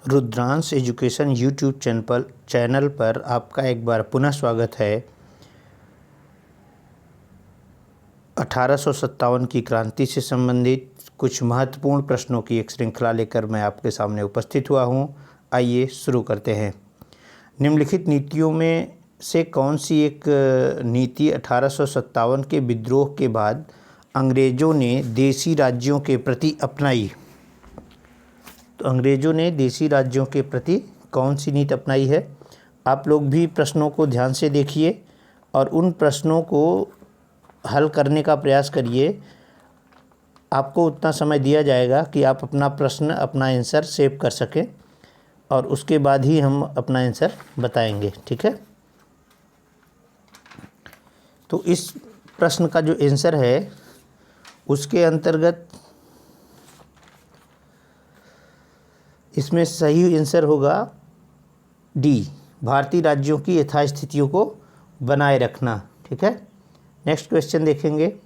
Rudransh education YouTube channel पर आपका एक बार पुनः स्वागत है। 1857 की क्रांति से संबंधित कुछ महत्वपूर्ण प्रश्नों की एक श्रृंखला लेकर मैं आपके सामने उपस्थित हुआ हूं। आइए शुरू करते हैं। निम्नलिखित नीतियों में से कौन सी एक नीति 1857 के विद्रोह के बाद अंग्रेज़ों ने देशी राज्यों के प्रति अपनाई? तो अंग्रेज़ों ने देशी राज्यों के प्रति कौन सी नीति अपनाई है? आप लोग भी प्रश्नों को ध्यान से देखिए और उन प्रश्नों को हल करने का प्रयास करिए। आपको उतना समय दिया जाएगा कि आप अपना प्रश्न, अपना आंसर सेव कर सकें और उसके बाद ही हम अपना आंसर बताएंगे, ठीक है? तो इस प्रश्न का जो आंसर है उसके अंतर्गत इसमें सही आंसर होगा डी, भारतीय राज्यों की यथास्थितियों को बनाए रखना, ठीक है? नेक्स्ट क्वेश्चन देखेंगे।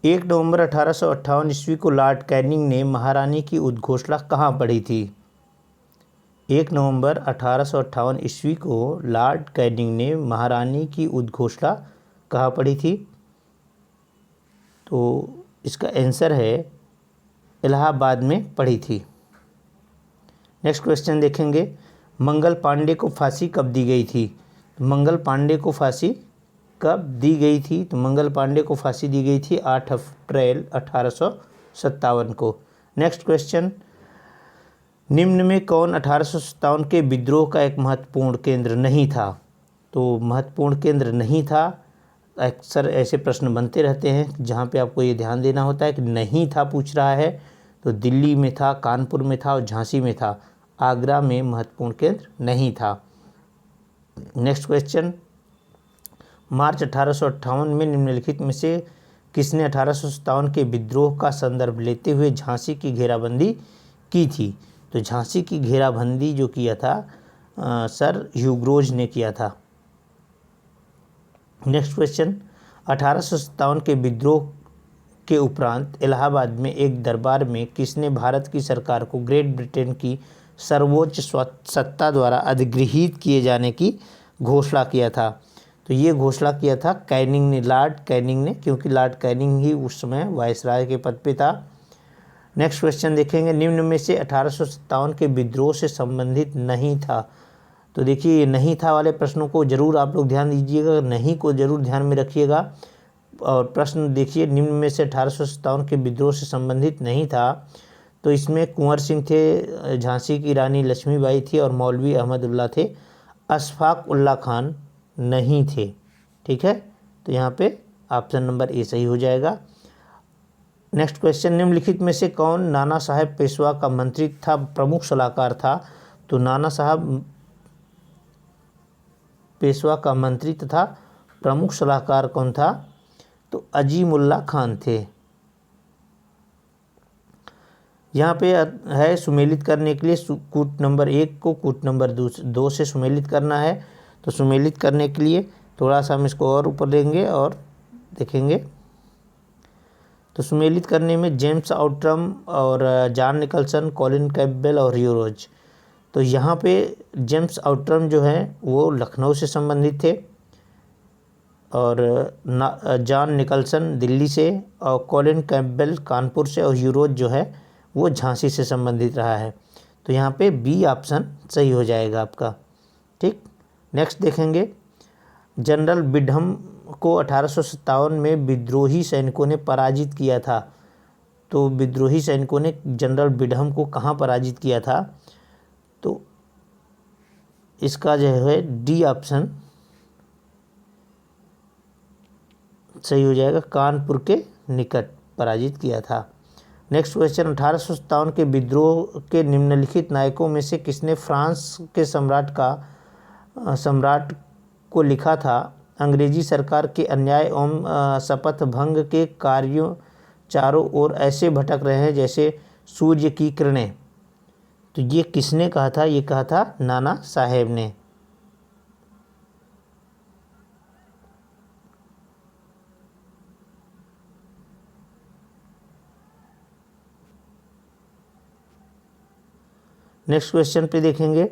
1 नवंबर 1858 ईस्वी को लॉर्ड कैनिंग ने महारानी की उद्घोषणा कहाँ पढ़ी थी? 1 नवंबर 1858 ईस्वी को लॉर्ड कैनिंग ने महारानी की उद्घोषणा कहाँ पढ़ी थी? तो इसका आंसर है इलाहाबाद में पढ़ी थी। नेक्स्ट क्वेश्चन देखेंगे। मंगल पांडे को फांसी कब दी गई थी? मंगल पांडे को फांसी कब दी गई थी? तो मंगल पांडे को फांसी दी गई थी 8 अप्रैल 1857 को। Next question. निम्न में कौन 1857 के विद्रोह का एक महत्वपूर्ण केंद्र नहीं था? तो महत्वपूर्ण केंद्र नहीं था, अक्सर ऐसे प्रश्न बनते रहते हैं जहाँ पे आपको ये ध्यान देना होता है कि नहीं था पूछ रहा है। तो दिल्ली में था, कानपुर में था और झांसी में था। आगरा में महत्वपूर्ण केंद्र नहीं था। Next question. मार्च 1858 में निम्नलिखित में से किसने 1857 के विद्रोह का संदर्भ लेते हुए झांसी की घेराबंदी की थी? तो झांसी की घेराबंदी जो किया था सर ह्यूग्रोज ने किया था। Next question. 1857 के विद्रोह के उपरांत इलाहाबाद में एक दरबार में किसने भारत की सरकार को ग्रेट ब्रिटेन की सर्वोच्च सत्ता द्वारा अधिगृहीत किए जाने की घोषणा किया था? तो ये घोषणा किया था कैनिंग ने, लॉर्ड कैनिंग ने, क्योंकि लॉर्ड कैनिंग ही उस समय वायसराय के पद पे था। नेक्स्ट क्वेश्चन देखेंगे। निम्न में से 1857 के विद्रोह से संबंधित नहीं था? तो देखिए ये नहीं था वाले प्रश्नों को जरूर आप लोग ध्यान दीजिएगा, नहीं को जरूर ध्यान में रखिएगा। और प्रश्न देखिए, निम्न में से 1857 के विद्रोह से संबंधित नहीं था, तो इसमें कुंवर सिंह थे, झांसी की रानी लक्ष्मीबाई थी और मौलवी अहमदुल्ला थे। अशफाक उल्ला खान नहीं थे, ठीक है? तो यहाँ पे ऑप्शन नंबर ए सही हो जाएगा। Next question. निम्नलिखित में से कौन नाना साहेब पेशवा का मंत्री तथा प्रमुख सलाहकार था? तो नाना साहब पेशवा का मंत्री तथा प्रमुख सलाहकार कौन था? तो अजीमुल्ला खान थे। यहाँ पे है सुमेलित करने के लिए कूट नंबर 1 को कूट नंबर 2 से सुमेलित करना है। तो सुमेलित करने के लिए थोड़ा सा हम इसको और ऊपर लेंगे और देखेंगे। तो सुमेलित करने में जेम्स आउट्रम और जॉन निकलसन, कॉलिन कैम्पबेल और ह्यूरोज। तो यहाँ पे जेम्स आउट्रम जो है वो लखनऊ से संबंधित थे और जॉन निकलसन दिल्ली से और कॉलिन कैम्पबेल कानपुर से और ह्यूरोज जो है वो झांसी से संबंधित रहा है। तो यहाँ पे बी ऑप्शन सही हो जाएगा आपका, ठीक। नेक्स्ट देखेंगे। जनरल बिडहम को 1857 में विद्रोही सैनिकों ने पराजित किया था। तो विद्रोही सैनिकों ने जनरल बिडहम को कहाँ पराजित किया था? तो इसका जो है डी ऑप्शन सही हो जाएगा, कानपुर के निकट पराजित किया था। Next question. 1857 के विद्रोह के निम्नलिखित नायकों में से किसने फ्रांस के सम्राट को लिखा था? अंग्रेजी सरकार के अन्याय एवं शपथ भंग के कार्यों चारों ओर ऐसे भटक रहे हैं जैसे सूर्य की किरणें। तो ये किसने कहा था? ये कहा था नाना साहेब ने। नेक्स्ट क्वेश्चन पे देखेंगे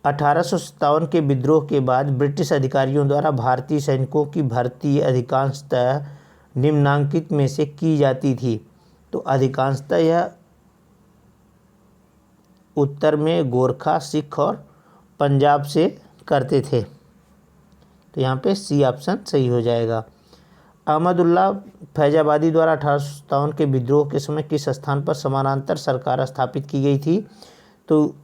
1857 के विद्रोह के बाद ब्रिटिश अधिकारियों द्वारा भारतीय सैनिकों की भर्ती अधिकांशतः निम्नांकित में से की जाती थी। तो अधिकांशतः यह उत्तर में गोरखा, सिख और पंजाब से करते थे। तो यहाँ पे सी ऑप्शन सही हो जाएगा। अहमदुल्ला फैजाबादी द्वारा 1857 के विद्रोह के समय किस स्थान पर समानांतर सरकार स्थापित की गई थी? तो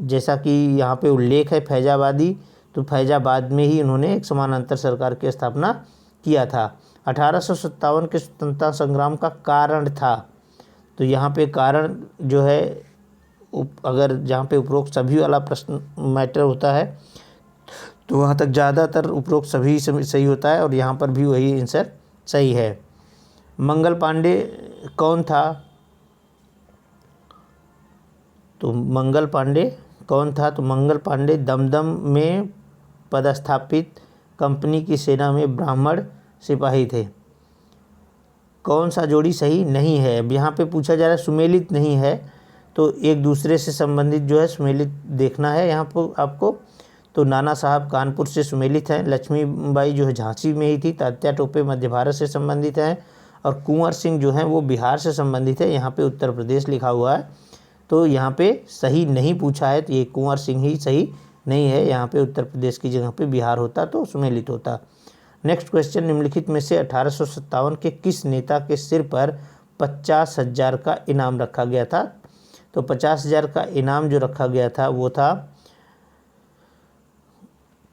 जैसा कि यहाँ पे उल्लेख है फैजाबादी, तो फैजाबाद में ही उन्होंने एक समानांतर सरकार की स्थापना किया था। 1857 के स्वतंत्रता संग्राम का कारण था, तो यहाँ पे कारण जो है अगर जहाँ पे उपरोक्त सभी वाला प्रश्न मैटर होता है तो वहाँ तक ज़्यादातर उपरोक्त सभी सही होता है और यहाँ पर भी वही आंसर सही है। मंगल पांडे कौन था? तो मंगल पांडे कौन था? तो मंगल पांडे दमदम में पदस्थापित कंपनी की सेना में ब्राह्मण सिपाही थे। कौन सा जोड़ी सही नहीं है? अब यहाँ पे पूछा जा रहा है सुमेलित नहीं है, तो एक दूसरे से संबंधित जो है सुमेलित देखना है यहाँ पर आपको। तो नाना साहब कानपुर से सुमेलित हैं, लक्ष्मीबाई जो है झांसी में ही थी, तात्या टोपे मध्य भारत से संबंधित हैं और कुंवर सिंह जो हैं वो बिहार से संबंधित है। यहाँ पे उत्तर प्रदेश लिखा हुआ है, तो यहाँ पे सही नहीं पूछा है, तो ये कुंवर सिंह ही सही नहीं है। यहाँ पे उत्तर प्रदेश की जगह पे बिहार होता तो सुमेलित होता। नेक्स्ट क्वेश्चन, निम्नलिखित में से 1857 के किस नेता के सिर पर 50,000 का इनाम रखा गया था? तो 50,000 का इनाम जो रखा गया था वो था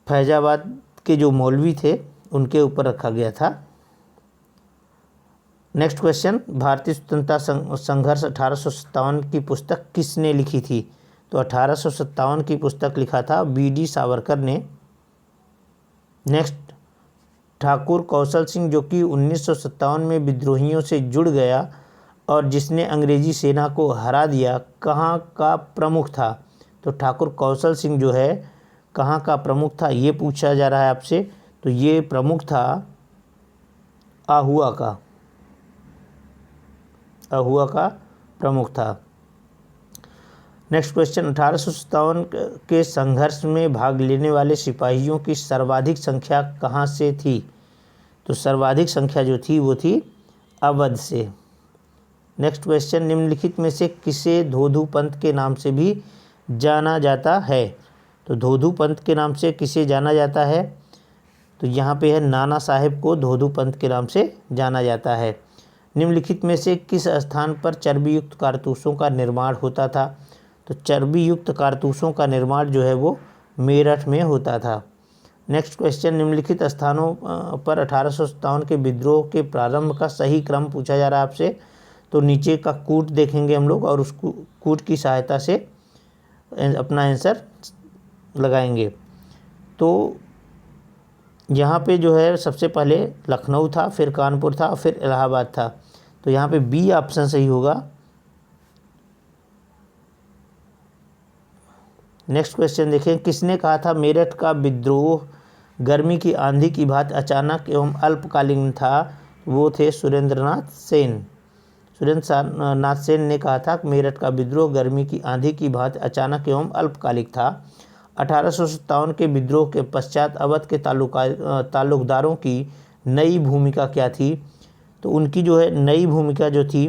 फैजाबाद के जो मौलवी थे उनके ऊपर रखा गया था। नेक्स्ट क्वेश्चन, भारतीय स्वतंत्रता संघर्ष 1857 की पुस्तक किसने लिखी थी? तो 1857 की पुस्तक लिखा था BD सावरकर ने। नेक्स्ट, ठाकुर कौशल सिंह जो कि 1957 में विद्रोहियों से जुड़ गया और जिसने अंग्रेजी सेना को हरा दिया, कहाँ का प्रमुख था? तो ठाकुर कौशल सिंह जो है कहाँ का प्रमुख था ये पूछा जा रहा है आपसे। तो ये प्रमुख था आहुआ का, आहुआ का प्रमुख था। नेक्स्ट क्वेश्चन, 1857 के संघर्ष में भाग लेने वाले सिपाहियों की सर्वाधिक संख्या कहाँ से थी? तो सर्वाधिक संख्या जो थी वो थी अवध से। नेक्स्ट क्वेश्चन, निम्नलिखित में से किसे धोधू पंथ के नाम से भी जाना जाता है? तो धोधू पंथ के नाम से किसे जाना जाता है? तो यहाँ पे है नाना साहेब को धोधू पंथ के नाम से जाना जाता है। निम्नलिखित में से किस स्थान पर चर्बी युक्त कारतूसों का निर्माण होता था? तो चर्बी युक्त कारतूसों का निर्माण जो है वो मेरठ में होता था। नेक्स्ट क्वेश्चन, निम्नलिखित स्थानों पर 1857 के विद्रोह के प्रारंभ का सही क्रम पूछा जा रहा है आपसे। तो नीचे का कूट देखेंगे हम लोग और उस कूट की सहायता से अपना आंसर लगाएंगे। तो यहाँ पे जो है सबसे पहले लखनऊ था, फिर कानपुर था, फिर इलाहाबाद था। तो यहाँ पे बी ऑप्शन सही होगा। नेक्स्ट क्वेश्चन देखें, किसने कहा था मेरठ का विद्रोह गर्मी की आंधी की भांति अचानक एवं अल्पकालीन था? वो थे सुरेंद्रनाथ सेन। सुरेंद्रनाथ सेन ने कहा था कि मेरठ का विद्रोह गर्मी की आंधी की भांति अचानक एवं अल्पकालिक था। 1857 के विद्रोह के पश्चात अवध के ताल्लुकदारों की नई भूमिका क्या थी? तो उनकी जो है नई भूमिका जो थी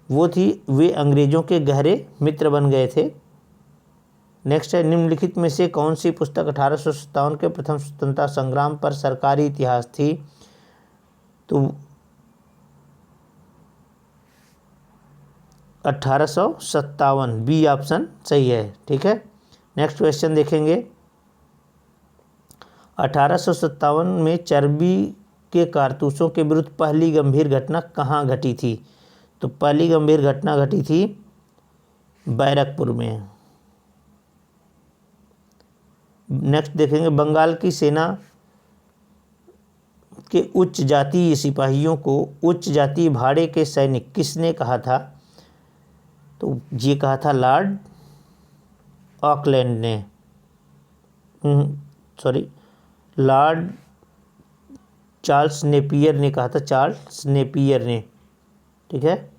वो थी वे अंग्रेज़ों के गहरे मित्र बन गए थे। नेक्स्ट है, निम्नलिखित में से कौन सी पुस्तक 1857 के प्रथम स्वतंत्रता संग्राम पर सरकारी इतिहास थी? तो 1857 बी ऑप्शन सही है। ठीक है, नेक्स्ट क्वेश्चन देखेंगे, 1857 में चर्बी के कारतूसों के विरुद्ध पहली गंभीर घटना कहाँ घटी थी? तो पहली गंभीर घटना घटी थी बैरकपुर में। नेक्स्ट देखेंगे, बंगाल की सेना के उच्च जातीय सिपाहियों को उच्च जातीय भाड़े के सैनिक किसने कहा था? तो ये कहा था लॉर्ड ऑकलैंड ने, लॉर्ड चार्ल्स नेपियर ने कहा था, चार्ल्स नेपियर ने। ठीक है,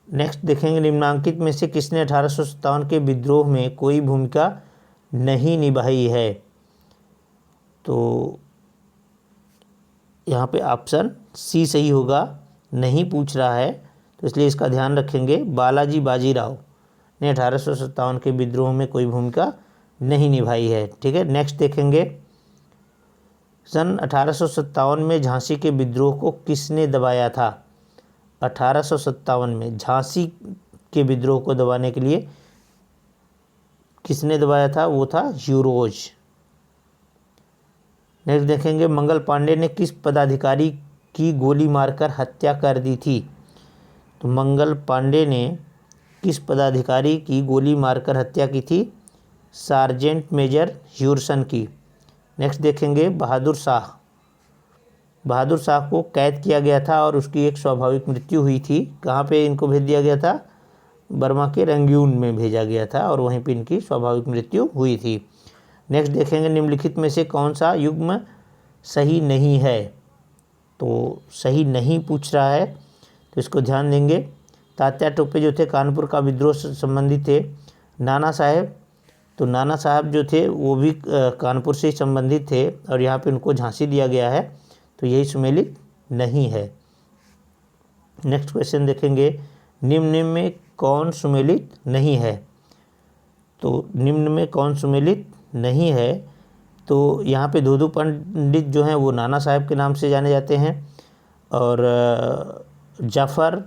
नेक्स्ट देखेंगे, निम्नांकित में से किसने 1857 के विद्रोह में कोई भूमिका नहीं निभाई है। तो यहाँ पे ऑप्शन सी सही होगा, नहीं पूछ रहा है, तो इसलिए इसका ध्यान रखेंगे। बालाजी बाजीराव ने 1857 के विद्रोह में कोई भूमिका नहीं निभाई है। ठीक है, नेक्स्ट देखेंगे, सन 1857 में झांसी के विद्रोह को किसने दबाया था। 1857 में झांसी के विद्रोह को दबाने के लिए किसने दबाया था, वो था यूरोज। नेक्स्ट देखेंगे, मंगल पांडे ने किस पदाधिकारी की गोली मारकर हत्या कर दी थी। तो मंगल पांडे ने किस पदाधिकारी की गोली मारकर हत्या की थी, सार्जेंट मेजर ह्यूरसन की। नेक्स्ट देखेंगे, बहादुर शाह। बहादुर शाह को कैद किया गया था और उसकी एक स्वाभाविक मृत्यु हुई थी। कहाँ पे इनको भेज दिया गया था, बर्मा के रंगून में भेजा गया था और वहीं पे इनकी स्वाभाविक मृत्यु हुई थी। नेक्स्ट देखेंगे, निम्नलिखित में से कौन सा युग्म सही नहीं है। तो सही नहीं पूछ रहा है, तो इसको ध्यान देंगे। तात्या टोपे जो थे कानपुर का विद्रोह से संबंधित थे। नाना साहेब, तो नाना साहब जो थे वो भी कानपुर से ही संबंधित थे और यहाँ पे उनको झांसी दिया गया है, तो यही सुमेलित नहीं है। नेक्स्ट क्वेश्चन देखेंगे, निम्न में कौन सुमेलित नहीं है। तो निम्न में कौन सुमेलित नहीं है, तो यहाँ पे धोधू पंडित जो हैं वो नाना साहब के नाम से जाने जाते हैं। और जाफ़र,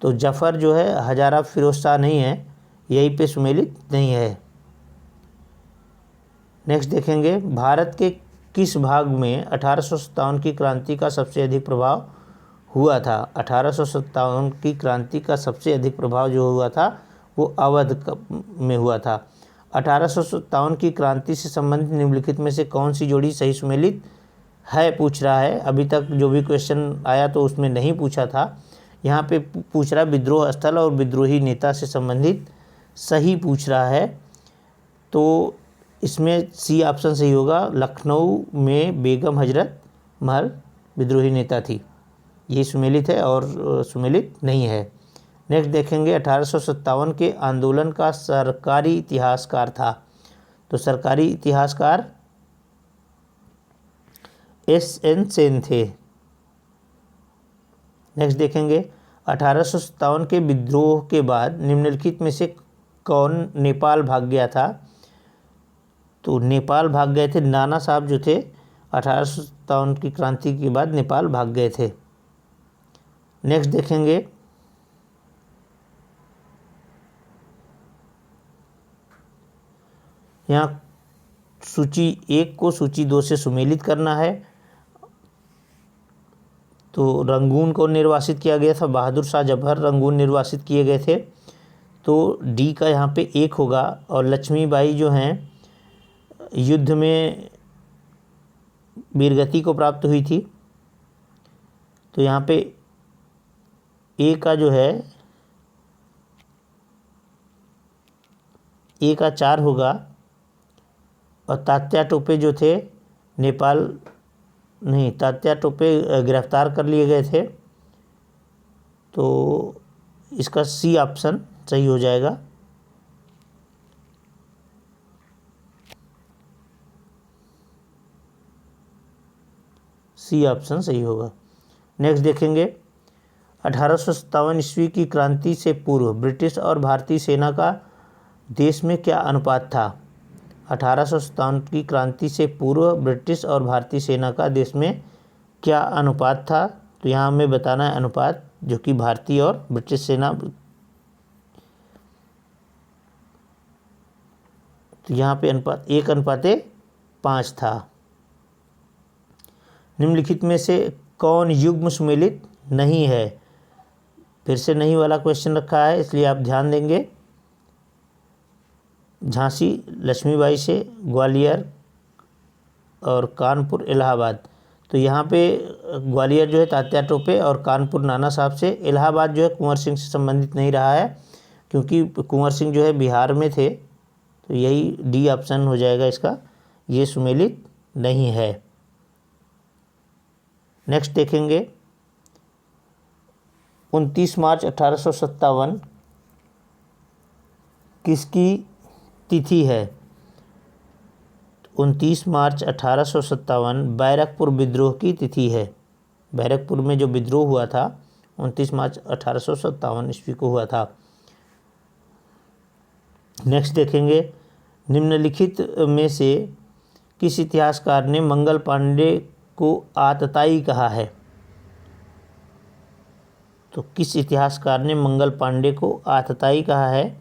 तो जाफ़र जो है हजारा फिरोज शाह नहीं है, यहीं पे सुमेलित नहीं है। नेक्स्ट देखेंगे, भारत के किस भाग में 1857 की क्रांति का सबसे अधिक प्रभाव हुआ था। 1857 की क्रांति का सबसे अधिक प्रभाव जो हुआ था वो अवध में हुआ था। 1857 की क्रांति से संबंधित निम्नलिखित में से कौन सी जोड़ी सही सुमेलित है पूछ रहा है। अभी तक जो भी क्वेश्चन आया तो उसमें नहीं पूछा था, यहाँ पे पूछ रहा है विद्रोह स्थल और विद्रोही नेता से संबंधित सही पूछ रहा है। तो इसमें सी ऑप्शन सही होगा, लखनऊ में बेगम हजरत महल विद्रोही नेता थी। ये सुमेलित है और सुमेलित नहीं है। नेक्स्ट देखेंगे, 1857 के आंदोलन का सरकारी इतिहासकार था। तो सरकारी इतिहासकार एस.एन. सेन थे। नेक्स्ट देखेंगे, 1857 के विद्रोह के बाद निम्नलिखित में से कौन नेपाल भाग गया था। तो नेपाल भाग गए थे नाना साहब जो थे, 1857 की क्रांति के बाद नेपाल भाग गए थे। नेक्स्ट देखेंगे, यहाँ सूची 1 को सूची 2 से सुमेलित करना है। तो रंगून को निर्वासित किया गया था, बहादुर शाह जफर रंगून निर्वासित किए गए थे, तो डी का यहाँ पे 1 होगा। और लक्ष्मीबाई जो हैं युद्ध में वीरगति को प्राप्त हुई थी, तो यहाँ पे ए का जो है ए का 4 होगा। और तात्या टोपे जो थे नेपाल नहीं, तात्या टोपे गिरफ्तार कर लिए गए थे, तो इसका सी ऑप्शन सही हो जाएगा। सी ऑप्शन सही होगा। नेक्स्ट देखेंगे, 1857 ईस्वी की क्रांति से पूर्व ब्रिटिश और भारतीय सेना का देश में क्या अनुपात था। 1857 की क्रांति से पूर्व ब्रिटिश और भारतीय सेना का देश में क्या अनुपात था। तो यहाँ हमें बताना है अनुपात, जो कि भारतीय और ब्रिटिश सेना, तो यहाँ पे अनुपात 1:5 था। निम्नलिखित में से कौन युग्म सुमेलित नहीं है। फिर से नहीं वाला क्वेश्चन रखा है, इसलिए आप ध्यान देंगे। झांसी लक्ष्मीबाई से, ग्वालियर और कानपुर इलाहाबाद। तो यहाँ पे ग्वालियर जो है तात्या टोपे और कानपुर नाना साहब से। इलाहाबाद जो है कुंवर सिंह से संबंधित नहीं रहा है, क्योंकि कुंवर सिंह जो है बिहार में थे, तो यही डी ऑप्शन हो जाएगा इसका, ये सुमेलित नहीं है। नेक्स्ट देखेंगे, 29 मार्च 1857 किसकी तिथि है? 29 मार्च 1857 बैरकपुर विद्रोह की तिथि है। बैरकपुर में जो विद्रोह हुआ था 29 मार्च 1857 ईस्वी को हुआ था। नेक्स्ट देखेंगे, निम्नलिखित में से किस इतिहासकार ने मंगल पांडे को आतताई कहा है? तो किस इतिहासकार ने मंगल पांडे को आतताई कहा है?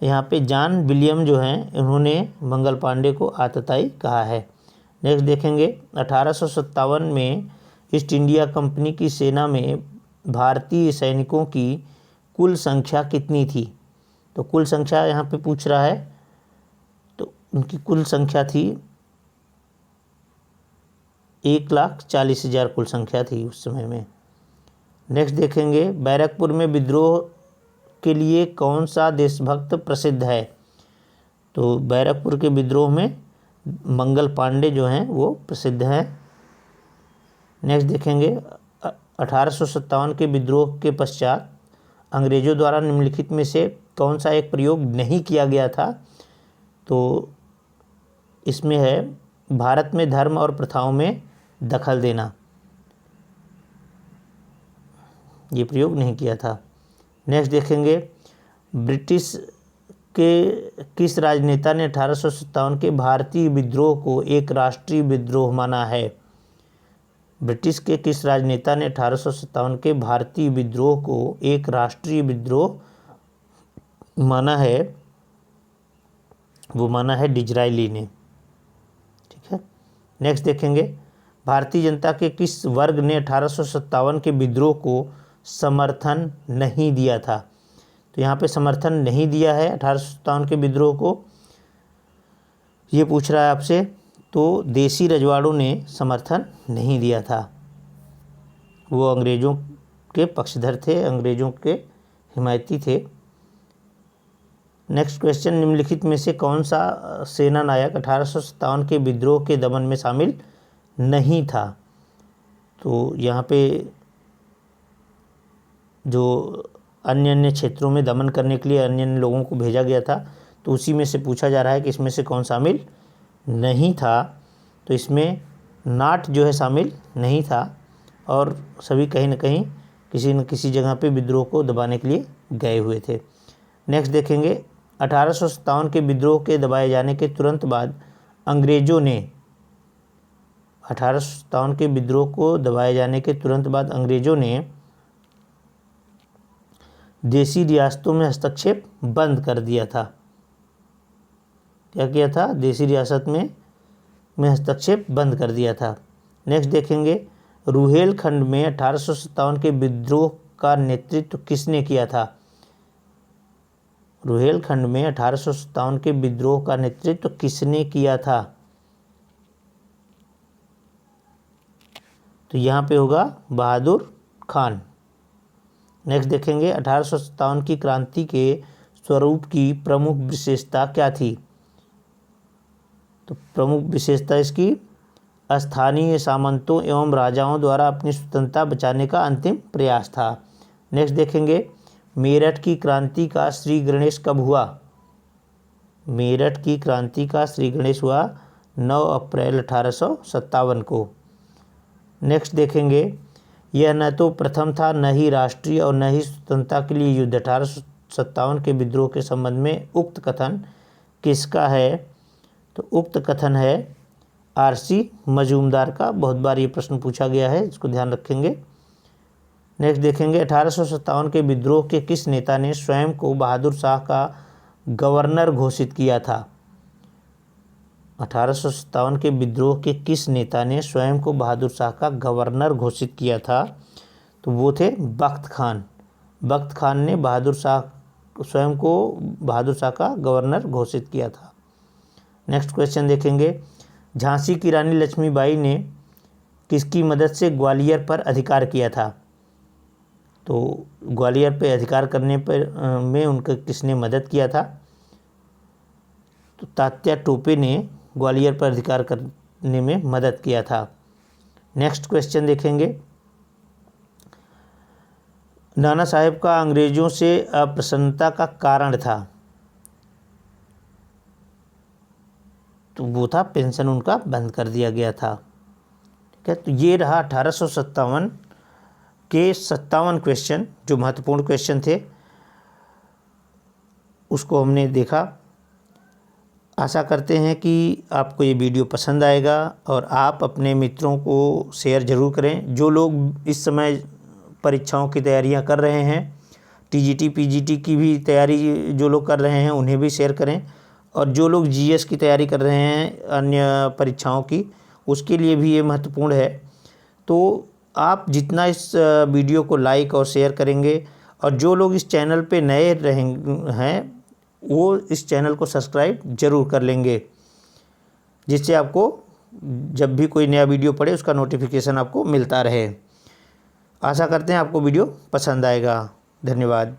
यहाँ पे जॉन विलियम जो हैं इन्होंने मंगल पांडे को आतताई कहा है। नेक्स्ट देखेंगे, 1857 में ईस्ट इंडिया कंपनी की सेना में भारतीय सैनिकों की कुल संख्या कितनी थी? तो कुल संख्या यहाँ पे पूछ रहा है, तो उनकी कुल संख्या थी 1,40,000 कुल संख्या थी उस समय में। नेक्स्ट देखेंगे, बैरकपुर में विद्रोह के लिए कौन सा देशभक्त प्रसिद्ध है? तो बैरकपुर के विद्रोह में मंगल पांडे जो हैं वो प्रसिद्ध हैं। नेक्स्ट देखेंगे, 1857 के विद्रोह के पश्चात अंग्रेज़ों द्वारा निम्नलिखित में से कौन सा एक प्रयोग नहीं किया गया था? तो इसमें है भारत में धर्म और प्रथाओं में दखल देना, ये प्रयोग नहीं किया था। नेक्स्ट देखेंगे, ब्रिटिश के किस राजनेता ने 1857 के भारतीय विद्रोह को एक राष्ट्रीय विद्रोह माना है? ब्रिटिश के किस राजनेता ने 1857 के भारतीय विद्रोह को एक राष्ट्रीय विद्रोह माना है? वो माना है डिज़रायली ने। ठीक है। नेक्स्ट देखेंगे, भारतीय जनता के किस वर्ग ने 1857 के विद्रोह को समर्थन नहीं दिया था? तो यहाँ पे समर्थन नहीं दिया है 1857 के विद्रोह को, ये पूछ रहा है आपसे। तो देसी रजवाड़ों ने समर्थन नहीं दिया था, वो अंग्रेज़ों के पक्षधर थे, अंग्रेज़ों के हिमायती थे। नेक्स्ट क्वेश्चन, निम्नलिखित में से कौन सा सेना नायक 1857 के विद्रोह के दमन में शामिल नहीं था? तो यहाँ पे जो अन्य क्षेत्रों में दमन करने के लिए अन्य लोगों को भेजा गया था, तो उसी में से पूछा जा रहा है कि इसमें से कौन शामिल नहीं था। तो इसमें नाट जो है शामिल नहीं था, और सभी कहीं न कहीं किसी न किसी जगह पे विद्रोह को दबाने के लिए गए हुए थे। नेक्स्ट देखेंगे, 1857 के विद्रोह के दबाए जाने के तुरंत बाद अंग्रेज़ों ने 1857 के विद्रोह को दबाए जाने के तुरंत बाद अंग्रेज़ों ने देसी रियासतों में हस्तक्षेप बंद कर दिया था। क्या किया था? देसी रियासत में हस्तक्षेप बंद कर दिया था। नेक्स्ट देखेंगे, रुहेलखंड में 1857 के विद्रोह का नेतृत्व किसने किया था? रुहेलखंड में 1857 के विद्रोह का नेतृत्व किसने किया था? तो यहाँ पे होगा बहादुर खान। नेक्स्ट देखेंगे, 1857 की क्रांति के स्वरूप की प्रमुख विशेषता क्या थी? तो प्रमुख विशेषता इसकी स्थानीय सामंतों एवं राजाओं द्वारा अपनी स्वतंत्रता बचाने का अंतिम प्रयास था। नेक्स्ट देखेंगे, मेरठ की क्रांति का श्री गणेश कब हुआ? मेरठ की क्रांति का श्री गणेश हुआ 9 अप्रैल 1857 को। नेक्स्ट देखेंगे, यह न तो प्रथम था, न ही राष्ट्रीय और न ही स्वतंत्रता के लिए युद्ध। 1857 के विद्रोह के संबंध में उक्त कथन किसका है? तो उक्त कथन है आरसी मजूमदार का। बहुत बार ये प्रश्न पूछा गया है, इसको ध्यान रखेंगे। नेक्स्ट देखेंगे, 1857 के विद्रोह के किस नेता ने स्वयं को बहादुर शाह का गवर्नर घोषित किया था? 1857 के विद्रोह के किस नेता ने स्वयं को बहादुर शाह का गवर्नर घोषित किया था? तो वो थे बख्त खान। बख्त खान ने स्वयं को बहादुर शाह का गवर्नर घोषित किया था। नेक्स्ट क्वेश्चन देखेंगे, झांसी की रानी लक्ष्मीबाई ने किसकी मदद से ग्वालियर पर अधिकार किया था? तो ग्वालियर पे अधिकार करने पर में उनका किसने मदद किया था? तो तात्या टोपे ने ग्वालियर पर अधिकार करने में मदद किया था। नेक्स्ट क्वेश्चन देखेंगे, नाना साहेब का अंग्रेजों से अप्रसन्नता का कारण था? तो वो था पेंशन उनका बंद कर दिया गया था। ठीक है, तो ये रहा 1857 के 57 क्वेश्चन जो महत्वपूर्ण क्वेश्चन थे, उसको हमने देखा। आशा करते हैं कि आपको ये वीडियो पसंद आएगा और आप अपने मित्रों को शेयर ज़रूर करें। जो लोग इस समय परीक्षाओं की तैयारियां कर रहे हैं, टीजीटी पीजीटी की भी तैयारी जो लोग कर रहे हैं उन्हें भी शेयर करें, और जो लोग जीएस की तैयारी कर रहे हैं अन्य परीक्षाओं की, उसके लिए भी ये महत्वपूर्ण है। तो आप जितना इस वीडियो को लाइक और शेयर करेंगे, और जो लोग इस चैनल पे नए हैं वो इस चैनल को सब्सक्राइब ज़रूर कर लेंगे, जिससे आपको जब भी कोई नया वीडियो पड़े उसका नोटिफिकेशन आपको मिलता रहे। आशा करते हैं आपको वीडियो पसंद आएगा। धन्यवाद।